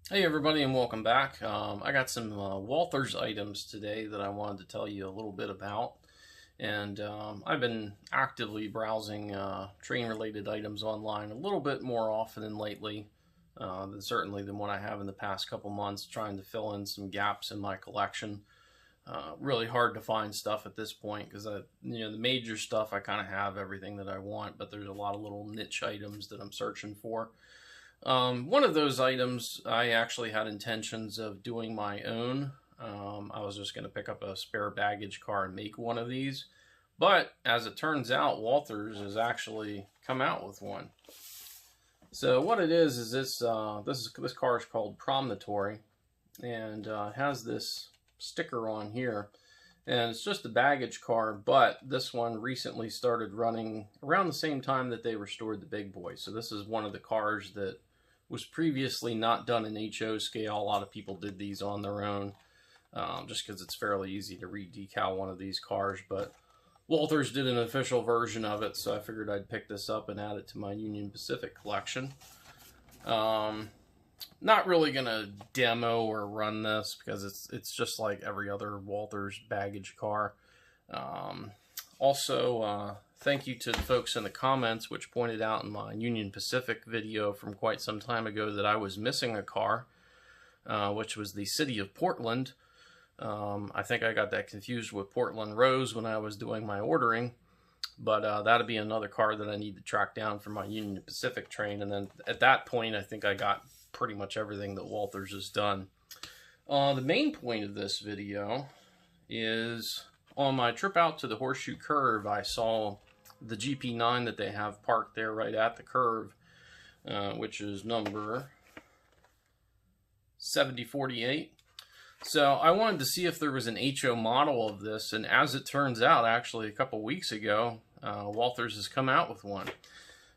Hey everybody, and welcome back. I got some Walthers items today that I wanted to tell you a little bit about. And I've been actively browsing train related items online a little bit more often than lately, certainly than what I have in the past couple months, trying to fill in some gaps in my collection. Really hard to find stuff at this point because the major stuff I kind of have everything that I want, but there's a lot of little niche items that I'm searching for. One of those items I actually had intentions of doing my own. I was just going to pick up a spare baggage car and make one of these. But as it turns out, Walthers has actually come out with one. So what it is this car is called Promontory, and has this sticker on here. And it's just a baggage car, but this one recently started running around the same time that they restored the big boy. So this is one of the cars that was previously not done in HO scale. A lot of people did these on their own, just because it's fairly easy to re-decal one of these cars. But Walthers did an official version of it, so I figured I'd pick this up and add it to my Union Pacific collection. Not really gonna demo or run this because it's just like every other Walthers baggage car. Also, thank you to the folks in the comments which pointed out in my Union Pacific video from quite some time ago that I was missing a car, which was the City of Portland. I think I got that confused with Portland Rose when I was doing my ordering, but that'll be another car that I need to track down for my Union Pacific train. And then at that point, I think I got pretty much everything that Walthers has done. The main point of this video is on my trip out to the Horseshoe Curve, I saw the GP9 that they have parked there right at the curve, which is number 7048. So I wanted to see if there was an HO model of this, and as it turns out, actually a couple weeks ago, Walthers has come out with one.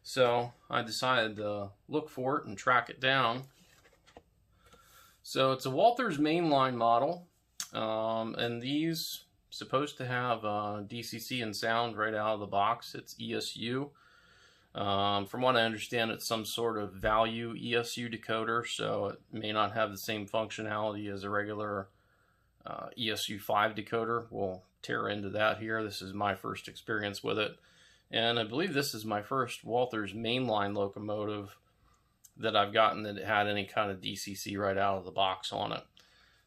So I decided to look for it and track it down. So it's a Walthers Mainline model, and these supposed to have DCC and sound right out of the box. It's ESU. From what I understand, it's some sort of value ESU decoder, so it may not have the same functionality as a regular ESU5 decoder. We'll tear into that here. This is my first experience with it, and I believe this is my first Walthers mainline locomotive that I've gotten that had any kind of DCC right out of the box on it.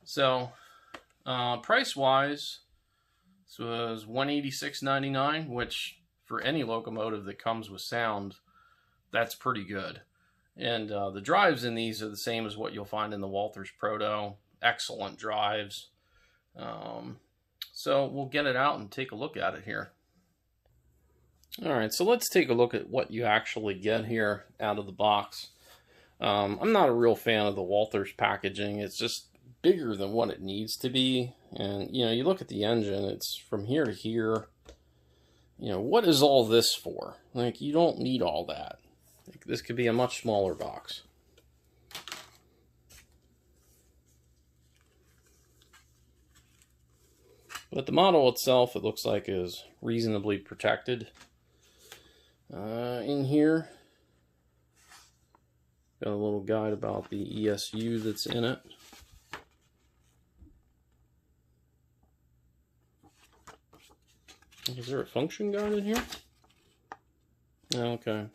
So price-wise, this was $186.99, which for any locomotive that comes with sound, that's pretty good. And the drives in these are the same as what you'll find in the Walthers Proto. Excellent drives. So we'll get it out and take a look at it here. Alright, so let's take a look at what you actually get here out of the box. I'm not a real fan of the Walthers packaging. It's just bigger than what it needs to be. And, you look at the engine, it's from here to here. What is all this for? Like, you don't need all that. Like, this could be a much smaller box. But the model itself, it looks like, is reasonably protected. In here, got a little guide about the ESU that's in it. Is there a function guide in here? Okay.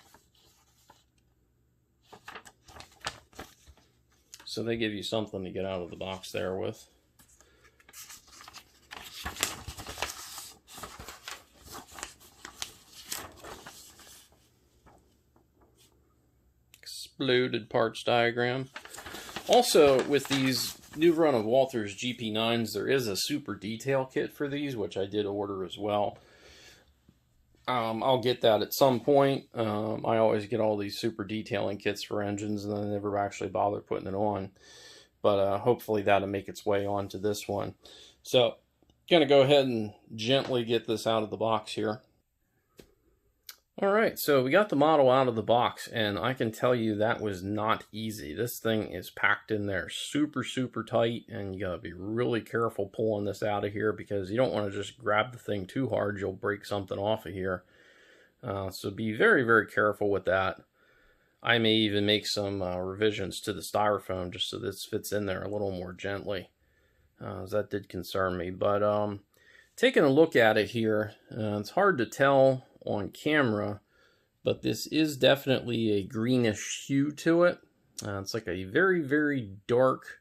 So they give you something to get out of the box there with. Exploded parts diagram. Also, with these new run of Walthers GP9s, there is a super detail kit for these, which I did order as well. I'll get that at some point. I always get all these super detailing kits for engines, and I never actually bother putting it on. But hopefully that'll make its way onto this one. So, gonna go ahead and gently get this out of the box here. Alright, so we got the model out of the box, and I can tell you that was not easy. This thing is packed in there super, super tight, and you gotta be really careful pulling this out of here because you don't want to just grab the thing too hard. You'll break something off of here. So be very, very careful with that. I may even make some revisions to the styrofoam just so this fits in there a little more gently. That did concern me. But taking a look at it here, it's hard to tell on camera, but this is definitely a greenish hue to it. It's like a very, very dark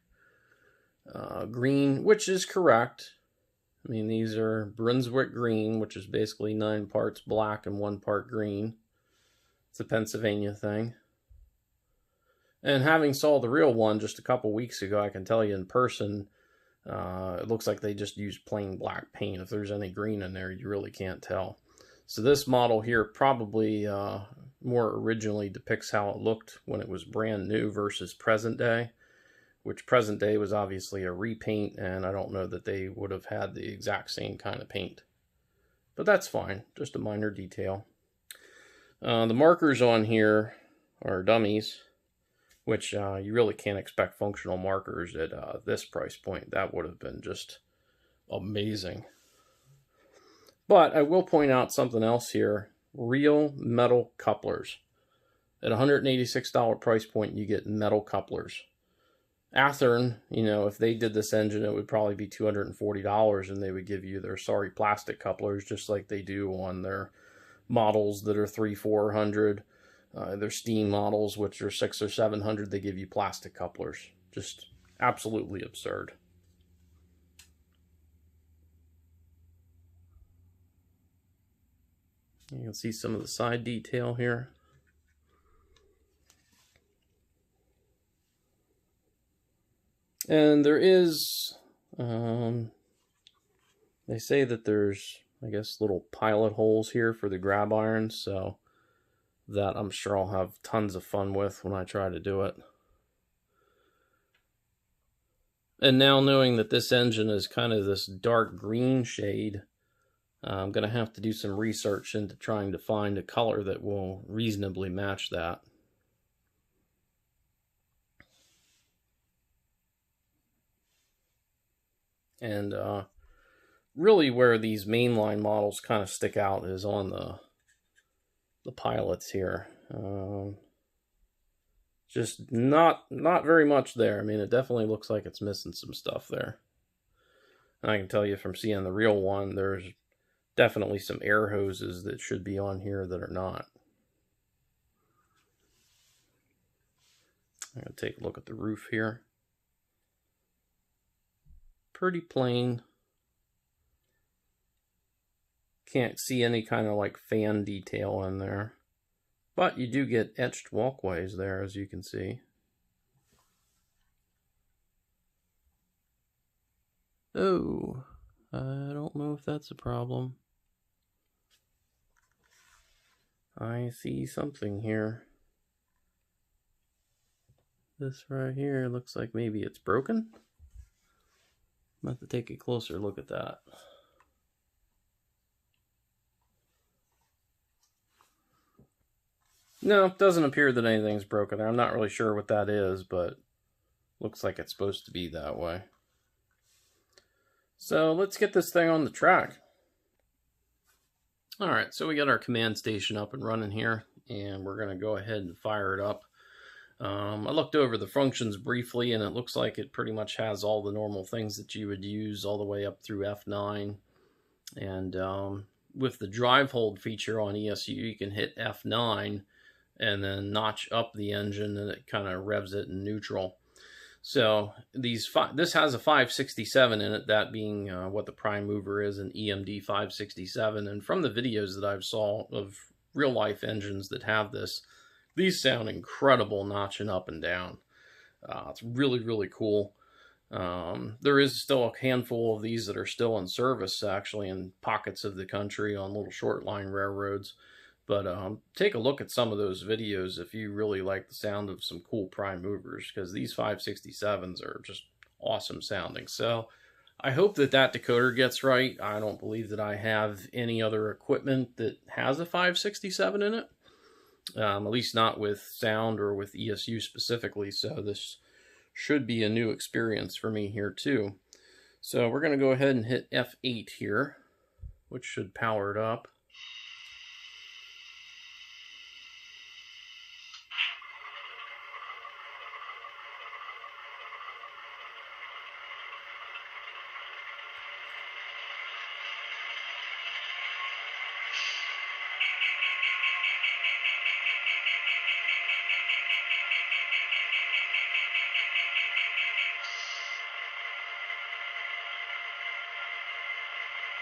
green, which is correct. I mean, these are Brunswick green, which is basically 9 parts black and 1 part green. It's a Pennsylvania thing. And having saw the real one just a couple weeks ago, I can tell you in person, it looks like they just used plain black paint. If there's any green in there, you really can't tell. So this model here probably more originally depicts how it looked when it was brand new versus present day, which present day was obviously a repaint, and I don't know that they would have had the exact same kind of paint. But that's fine, just a minor detail. The markers on here are dummies, which you really can't expect functional markers at this price point. That would have been just amazing. But I will point out something else here. Real metal couplers. At $186 price point, you get metal couplers. Athearn, you know, if they did this engine, it would probably be $240, and they would give you their sorry plastic couplers, just like they do on their models that are $300-400. Their steam models, which are $600 or $700, they give you plastic couplers. Just absolutely absurd. You can see some of the side detail here. And there is, they say that there's, I guess, little pilot holes here for the grab irons, so that I'm sure I'll have tons of fun with when I try to do it. And now knowing that this engine is kind of this dark green shade, I'm going to have to do some research into trying to find a color that will reasonably match that. And really where these mainline models kind of stick out is on the pilots here. Just not very much there. I mean, it definitely looks like it's missing some stuff there. And I can tell you from seeing the real one, there's definitely some air hoses that should be on here that are not. I'm going to take a look at the roof here. Pretty plain. Can't see any kind of like fan detail in there. But you do get etched walkways there, as you can see. Oh, I don't know if that's a problem. I see something here. This right here looks like maybe it's broken. I'm going to have to take a closer look at that. No, it doesn't appear that anything's broken there. I'm not really sure what that is, but looks like it's supposed to be that way. So let's get this thing on the track. Alright, so we got our command station up and running here, and we're going to go ahead and fire it up. I looked over the functions briefly, and it looks like it pretty much has all the normal things that you would use all the way up through F9. And with the drive hold feature on ESU, you can hit F9 and then notch up the engine, and it kind of revs it in neutral. So this has a 567 in it, that being what the prime mover is, an EMD 567. And from the videos that I've saw of real life engines that have this, these sound incredible notching up and down. It's really, really cool. There is still a handful of these that are still in service, actually, in pockets of the country on little short line railroads. But take a look at some of those videos if you really like the sound of some cool prime movers, because these 567s are just awesome sounding. So I hope that that decoder gets right. I don't believe that I have any other equipment that has a 567 in it, at least not with sound or with ESU specifically. So this should be a new experience for me here too. So we're going to go ahead and hit F8 here, which should power it up.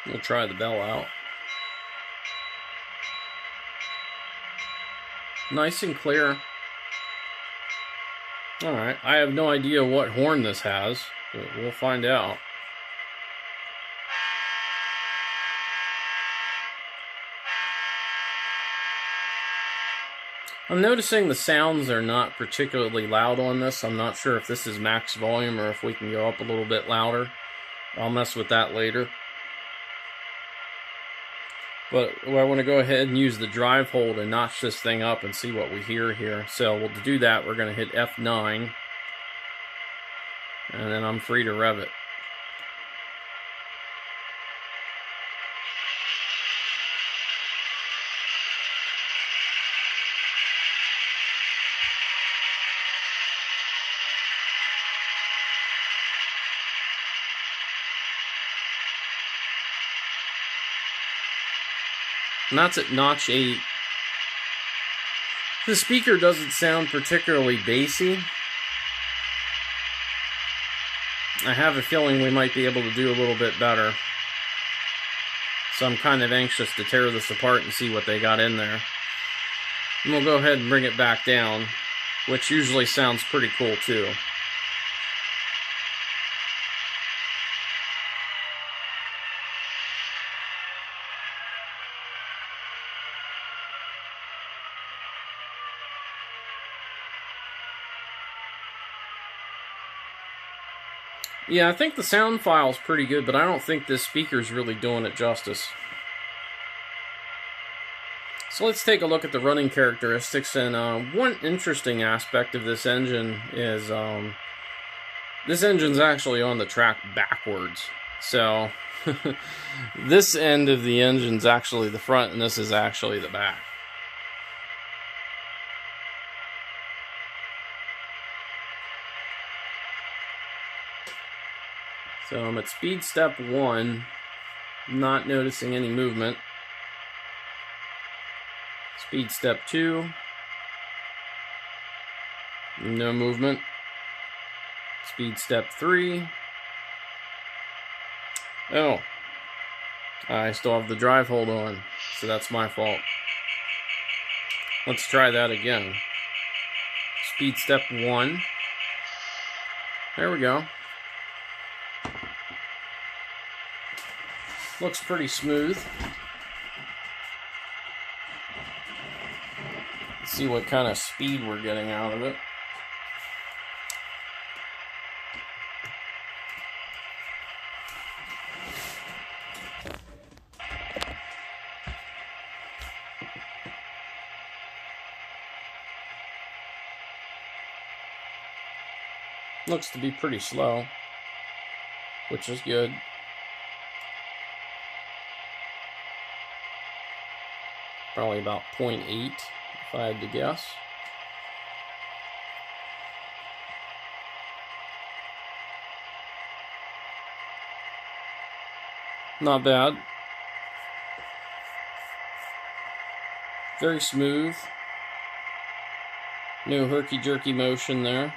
We'll try the bell out. Nice and clear. Alright, I have no idea what horn this has, but we'll find out. I'm noticing the sounds are not particularly loud on this. I'm not sure if this is max volume or if we can go up a little bit louder. I'll mess with that later. But I want to go ahead and use the drive hole to notch this thing up and see what we hear here. So to do that, we're going to hit F9. And then I'm free to rev it. And that's at notch 8. The speaker doesn't sound particularly bassy. I have a feeling we might be able to do a little bit better. So I'm kind of anxious to tear this apart and see what they got in there. And we'll go ahead and bring it back down, which usually sounds pretty cool too. Yeah, I think the sound file's pretty good, but I don't think this speaker's really doing it justice. So let's take a look at the running characteristics, and one interesting aspect of this engine is this engine's actually on the track backwards. So this end of the engine's actually the front, and this is actually the back. So I'm at speed step 1, not noticing any movement. Speed step 2, no movement. Speed step 3. Oh, I still have the drive hold on, so that's my fault. Let's try that again. Speed step 1. There we go. Looks pretty smooth. Let's see what kind of speed we're getting out of it. Looks to be pretty slow, which is good. Probably about 0.8 if I had to guess. Not bad. Very smooth. No herky-jerky motion there.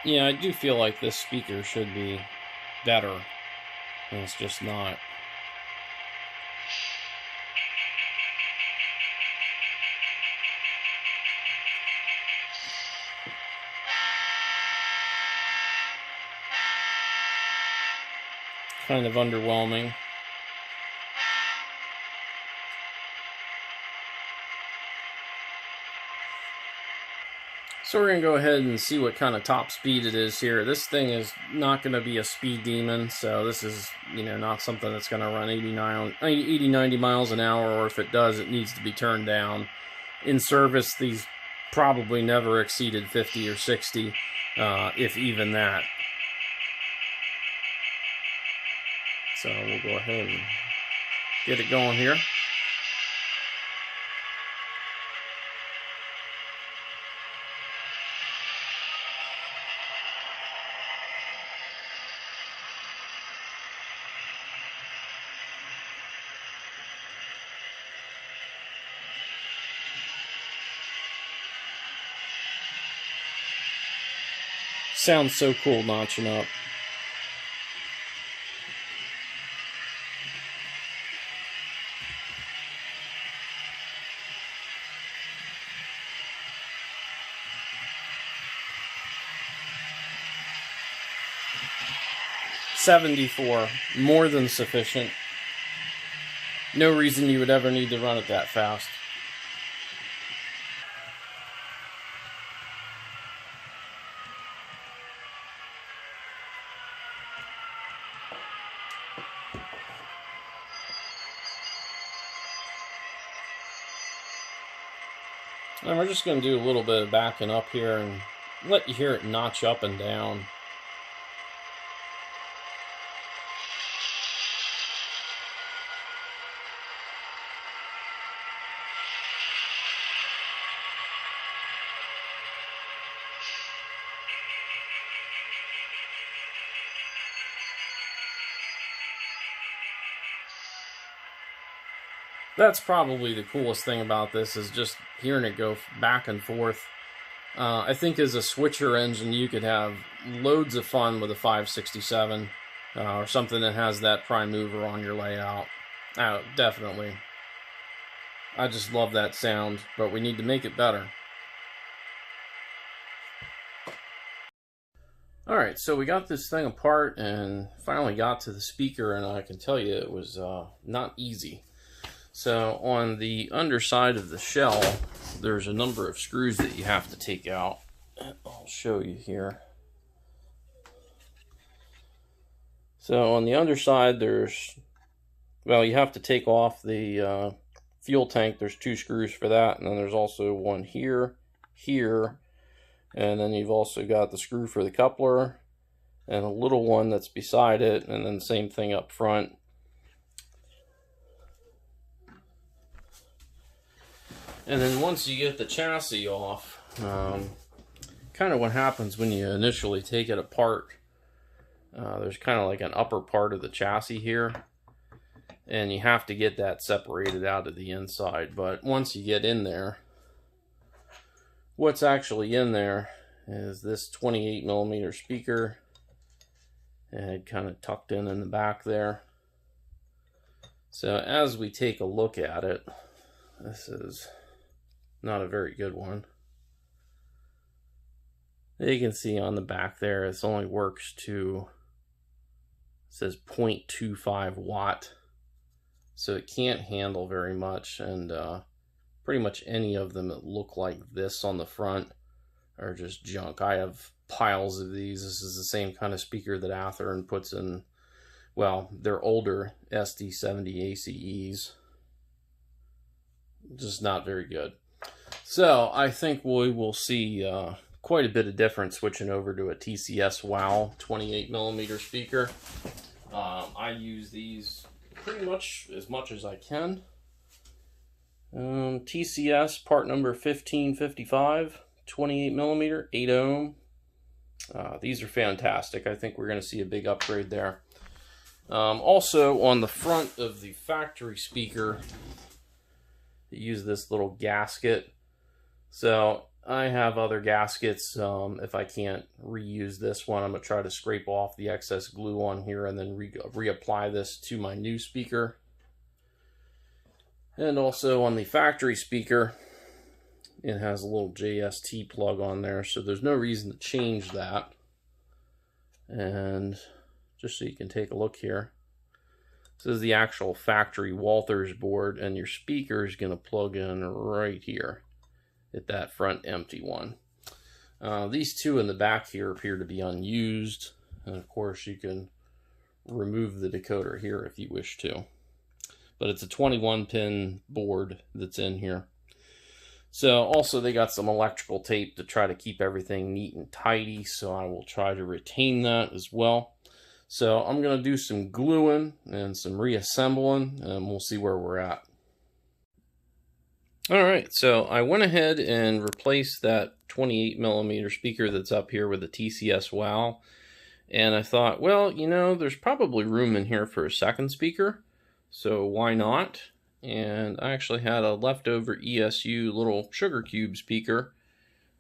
Yeah, I do feel like this speaker should be better, and it's just not. Kind of underwhelming. So we're going to go ahead and see what kind of top speed it is here. This thing is not going to be a speed demon, so this is, not something that's going to run 80, 90 miles an hour, or if it does, it needs to be turned down. In service, these probably never exceeded 50 or 60, if even that. So we'll go ahead and get it going here. Sounds so cool notching up. $74, more than sufficient. No reason you would ever need to run it that fast. And we're just going to do a little bit of backing up here and let you hear it notch up and down. That's probably the coolest thing about this, is just hearing it go back and forth. I think as a switcher engine, you could have loads of fun with a 567 or something that has that prime mover on your layout. Oh, definitely. I just love that sound, but we need to make it better. Alright, so we got this thing apart and finally got to the speaker, and I can tell you it was not easy. So on the underside of the shell, there's a number of screws that you have to take out. I'll show you here. So on the underside, there's, well, you have to take off the fuel tank. There's 2 screws for that, and then there's also one here, here, and then you've also got the screw for the coupler and a little one that's beside it, and then the same thing up front. And then once you get the chassis off, kind of what happens when you initially take it apart, there's kind of like an upper part of the chassis here, and you have to get that separated out of the inside. But once you get in there, what's actually in there is this 28mm speaker, and kind of tucked in the back there. So as we take a look at it, this is not a very good one. You can see on the back there, this only works to, it says 0.25 watt. So it can't handle very much, and pretty much any of them that look like this on the front are just junk. I have piles of these. This is the same kind of speaker that Athearn puts in, well, they're older SD70 ACEs. Just not very good. So I think we will see quite a bit of difference switching over to a TCS WOW 28mm speaker. I use these pretty much as I can. TCS part number 1555, 28mm, 8 ohm. These are fantastic. I think we're going to see a big upgrade there. Also on the front of the factory speaker, use this little gasket. So I have other gaskets. If I can't reuse this one, I'm going to try to scrape off the excess glue on here and then reapply this to my new speaker. And also on the factory speaker, it has a little JST plug on there, so there's no reason to change that. And just so you can take a look here, this is the actual factory Walthers board, and your speaker is going to plug in right here at that front empty one. These 2 in the back here appear to be unused, and of course you can remove the decoder here if you wish to. But it's a 21-pin board that's in here. So also they got some electrical tape to try to keep everything neat and tidy, so I will try to retain that as well. So I'm going to do some gluing and some reassembling, and we'll see where we're at. Alright, so I went ahead and replaced that 28mm speaker that's up here with the TCS WOW. And I thought, well, you know, there's probably room in here for a second speaker, so why not? And I actually had a leftover ESU little sugar cube speaker,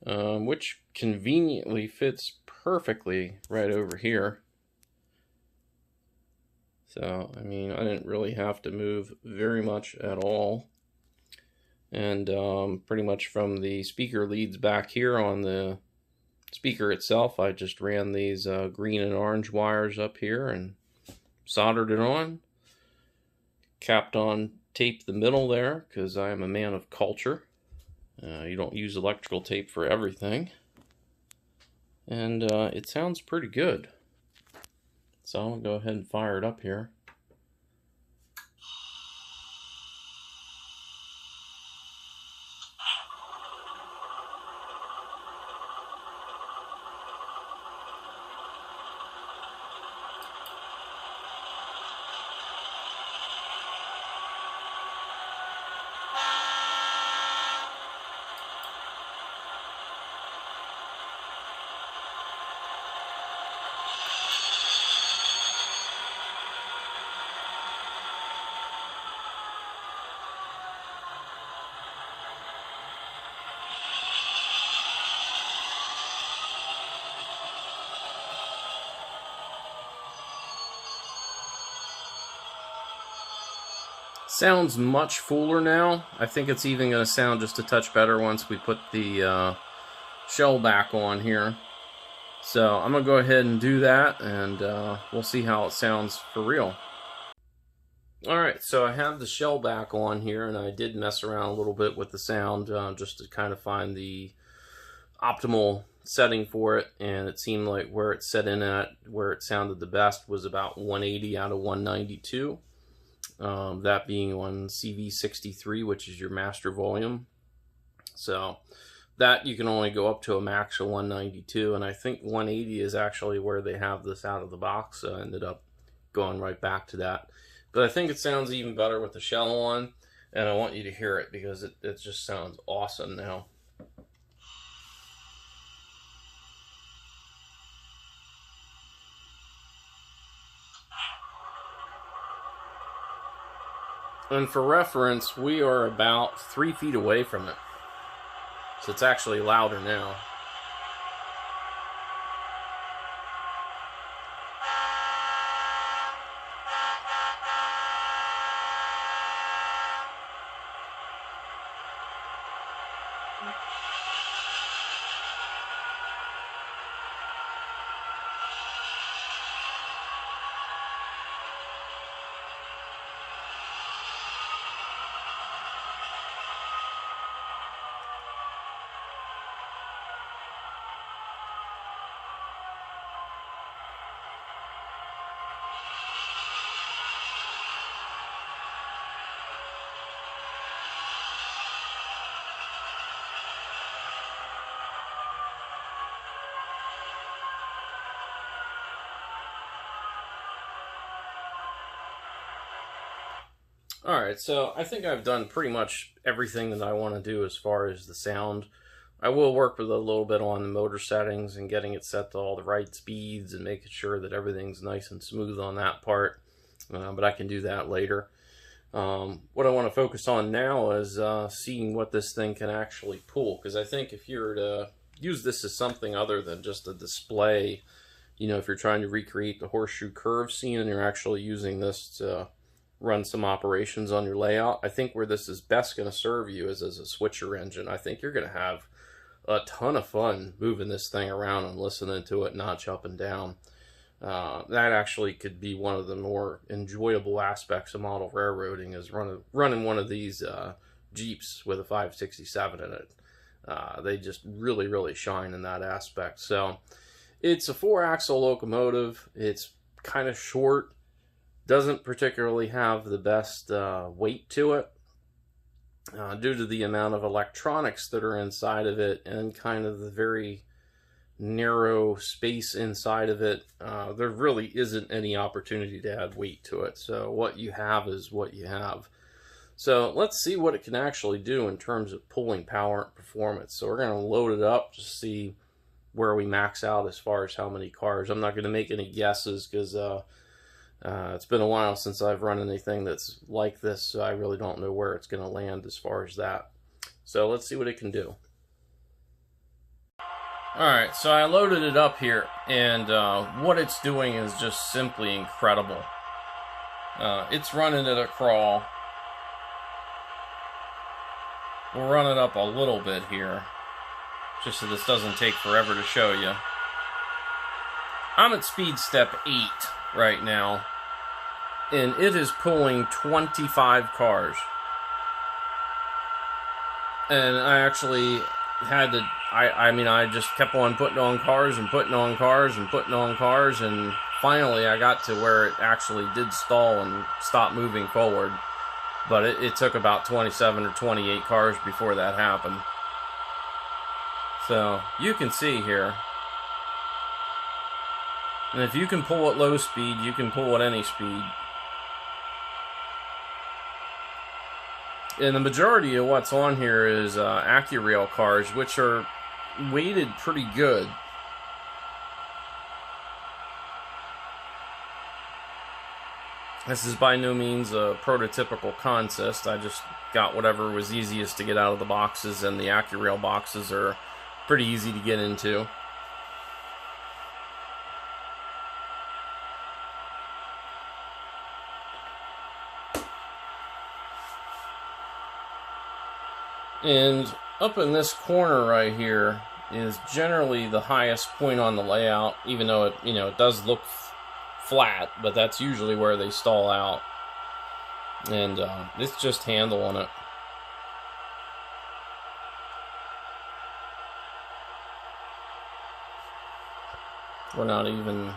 which conveniently fits perfectly right over here. So, I mean, I didn't really have to move very much at all. And pretty much from the speaker leads back here on the speaker itself, I just ran these green and orange wires up here and soldered it on. Capped on tape the middle there, because I am a man of culture. You don't use electrical tape for everything. And it sounds pretty good. So I'll go ahead and fire it up here. Sounds much fuller now. I think it's even going to sound just a touch better once we put the shell back on here. So I'm going to go ahead and do that, and we'll see how it sounds for real. Alright, so I have the shell back on here, and I did mess around a little bit with the sound just to kind of find the optimal setting for it, and it seemed like where it set in at, where it sounded the best, was about 180 out of 192. That being on CV63, which is your master volume. So that you can only go up to a max of 192, and I think 180 is actually where they have this out of the box, so I ended up going right back to that. But I think it sounds even better with the shell on, and I want you to hear it because it just sounds awesome now. And for reference, we are about 3 feet away from it. So it's actually louder now. Alright, so I think I've done pretty much everything that I want to do as far as the sound. I will work with a little bit on the motor settings and getting it set to all the right speeds and making sure that everything's nice and smooth on that part, but I can do that later. What I want to focus on now is seeing what this thing can actually pull, because I think if you're to use this as something other than just a display, you know, if you're trying to recreate the horseshoe curve scene and you're actually using this to run some operations on your layout, I think where this is best going to serve you is as a switcher engine. I think you're going to have a ton of fun moving this thing around and listening to it notch up and down. That actually could be one of the more enjoyable aspects of model railroading, is running one of these Jeeps with a 567 in it. They just really shine in that aspect. So it's a 4-axle locomotive. It's kind of short. Doesn't particularly have the best weight to it due to the amount of electronics that are inside of it and kind of the very narrow space inside of it. There really isn't any opportunity to add weight to it. So what you have is what you have. So let's see what it can actually do in terms of pulling power and performance. So we're going to load it up to see where we max out as far as how many cars. I'm not going to make any guesses because it's been a while since I've run anything that's like this, so I really don't know where it's going to land as far as that. So let's see what it can do. Alright, so I loaded it up here, and what it's doing is just simply incredible. It's running at a crawl. We'll run it up a little bit here, just so this doesn't take forever to show you. I'm at speed step 8 right now, and it is pulling 25 cars. And I actually had to, I just kept on putting on cars and putting on cars and putting on cars, and finally I got to where it actually did stall and stop moving forward. But it took about 27 or 28 cars before that happened. So you can see here, and if you can pull at low speed, you can pull at any speed. And the majority of what's on here is AccuRail cars, which are weighted pretty good. This is by no means a prototypical consist. I just got whatever was easiest to get out of the boxes, and the AccuRail boxes are pretty easy to get into. And up in this corner right here is generally the highest point on the layout, even though it, it does look flat, but that's usually where they stall out. And it's just handling it. We're not even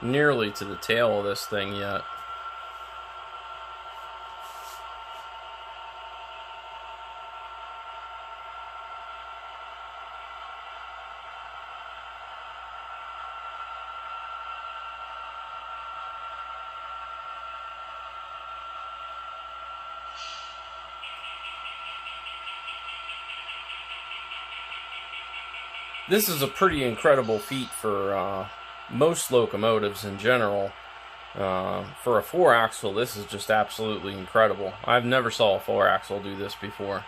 nearly to the tail of this thing yet. This is a pretty incredible feat for most locomotives in general. For a 4-axle, this is just absolutely incredible. I've never saw a 4-axle do this before.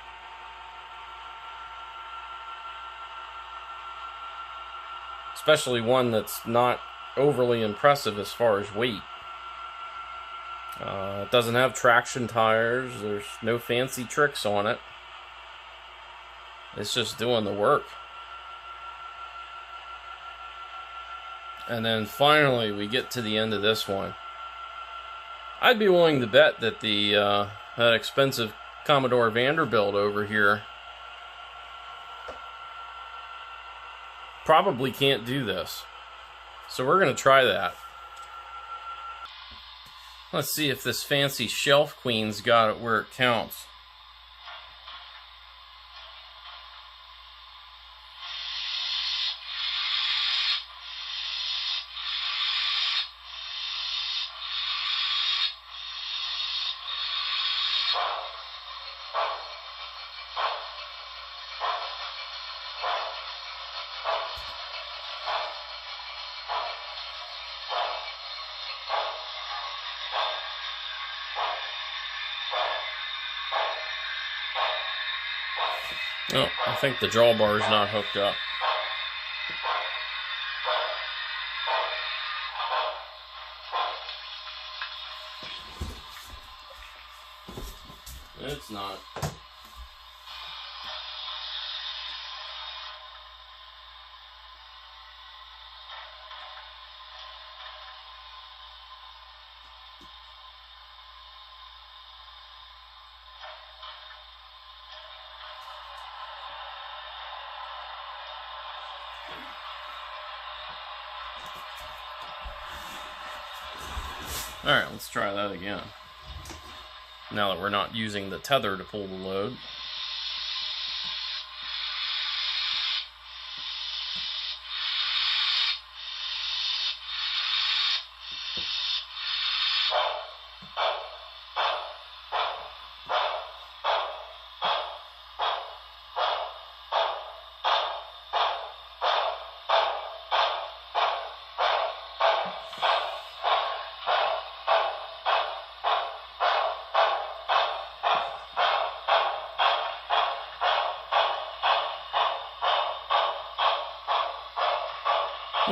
Especially one that's not overly impressive as far as weight. It doesn't have traction tires. There's no fancy tricks on it. It's just doing the work. And then finally we get to the end of this one. I'd be willing to bet that that expensive Commodore Vanderbilt over here probably can't do this. So we're going to try that. Let's see if this fancy Shelf Queen's got it where it counts. Oh, I think the drawbar is not hooked up. It's not. Alright, let's try that again. Now that we're not using the tether to pull the load.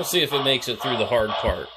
We'll see if it makes it through the hard part.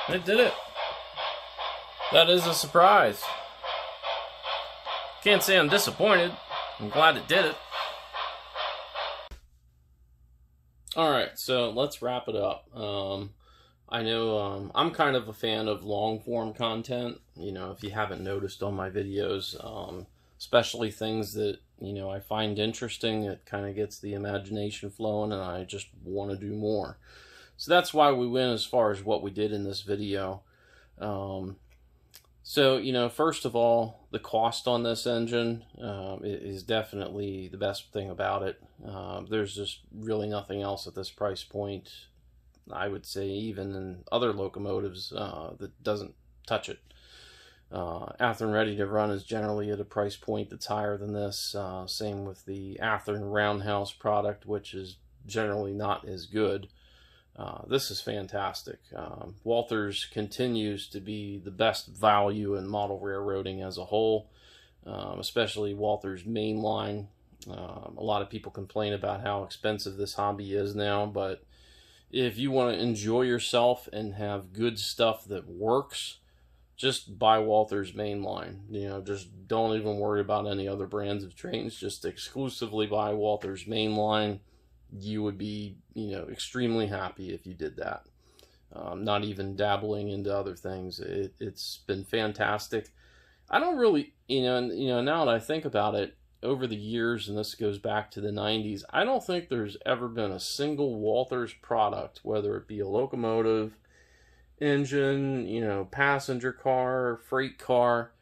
It did it. That is a surprise. Can't say I'm disappointed. I'm glad it did it. Alright, so let's wrap it up. I know I'm kind of a fan of long form content. You know, if you haven't noticed on my videos, especially things that, you know, I find interesting, it kind of gets the imagination flowing and I just want to do more. So that's why we went as far as what we did in this video. So, you know, first of all, the cost on this engine is definitely the best thing about it. There's just really nothing else at this price point, I would say, even in other locomotives, that doesn't touch it. Athearn Ready to Run is generally at a price point that's higher than this. Same with the Athearn Roundhouse product, which is generally not as good. This is fantastic. Walthers continues to be the best value in model railroading as a whole, especially Walthers Mainline. A lot of people complain about how expensive this hobby is now, but if you want to enjoy yourself and have good stuff that works, just buy Walthers Mainline. You know, just don't even worry about any other brands of trains. Just exclusively buy Walthers Mainline. You would be, you know, extremely happy if you did that. Not even dabbling into other things. It's been fantastic. I don't really, now that I think about it, over the years, and this goes back to the 90s, I don't think there's ever been a single Walthers product, whether it be a locomotive, engine, passenger car, freight car.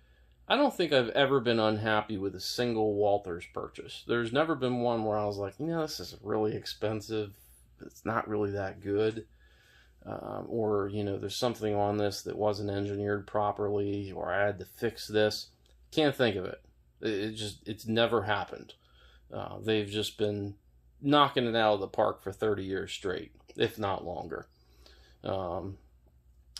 I don't think I've ever been unhappy with a single Walthers purchase. There's never been one where I was like, this is really expensive. It's not really that good. Or, there's something on this that wasn't engineered properly, or I had to fix this. Can't think of it. It's never happened. They've just been knocking it out of the park for 30 years straight, if not longer.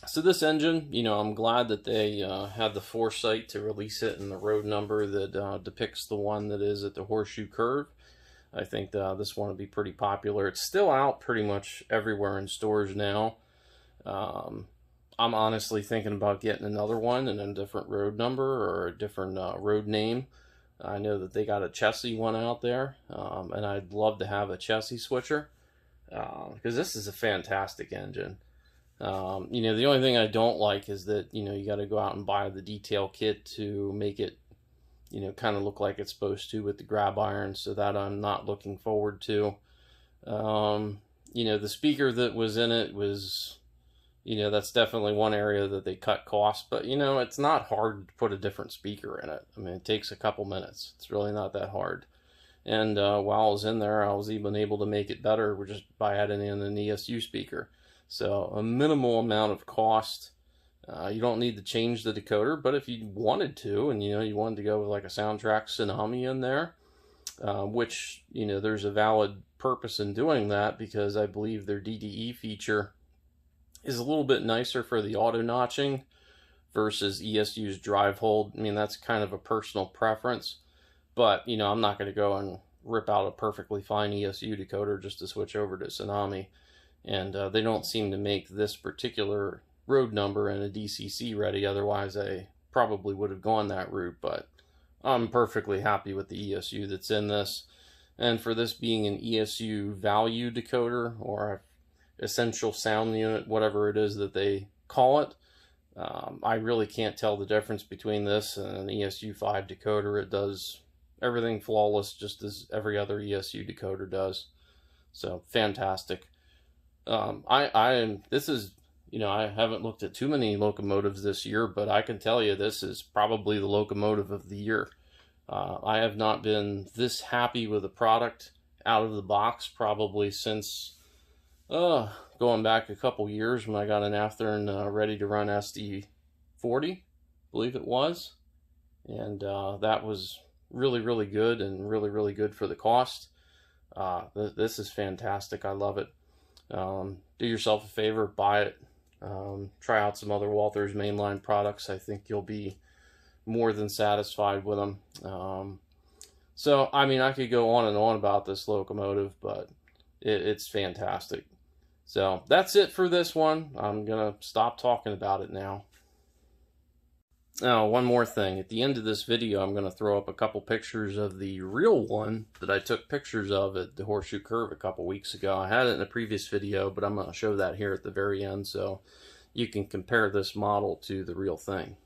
So this engine, I'm glad that they had the foresight to release it in the road number that depicts the one that is at the Horseshoe Curve. I think this one will be pretty popular. It's still out pretty much everywhere in stores now. I'm honestly thinking about getting another one and a different road number or a different road name. I know that they got a chassis one out there, and I'd love to have a chassis switcher because this is a fantastic engine. The only thing I don't like is that, you got to go out and buy the detail kit to make it, kind of look like it's supposed to with the grab iron, so that I'm not looking forward to. The speaker that was in it was, that's definitely one area that they cut costs, but, it's not hard to put a different speaker in it. I mean, it takes a couple minutes. It's really not that hard. And while I was in there, I was even able to make it better just by adding in an ESU speaker. So a minimal amount of cost, You don't need to change the decoder, but if you wanted to, and you wanted to go with like a Soundtrack Tsunami in there, which there's a valid purpose in doing that, because I believe their DDE feature is a little bit nicer for the auto notching versus ESU's drive hold. I mean, that's kind of a personal preference, but I'm not going to go and rip out a perfectly fine ESU decoder just to switch over to Tsunami. And they don't seem to make this particular road number in a DCC ready, otherwise I probably would have gone that route. But I'm perfectly happy with the ESU that's in this. And for this being an ESU value decoder, or essential sound unit, whatever it is that they call it, I really can't tell the difference between this and an ESU 5 decoder. It does everything flawless, just as every other ESU decoder does. So fantastic. This is, I haven't looked at too many locomotives this year, but I can tell you this is probably the locomotive of the year. I have not been this happy with a product out of the box probably since going back a couple years when I got an Athearn ready to run SD40, I believe it was. And that was really, really good, and really, really good for the cost. This is fantastic. I love it. Do yourself a favor, buy it. Try out some other Walthers mainline products. I think you'll be more than satisfied with them. So, I mean, I could go on and on about this locomotive, but it's fantastic. So, that's it for this one. I'm going to stop talking about it now. Now, one more thing. At the end of this video, I'm going to throw up a couple pictures of the real one that I took pictures of at the Horseshoe Curve a couple weeks ago. I had it in a previous video, but I'm going to show that here at the very end so you can compare this model to the real thing.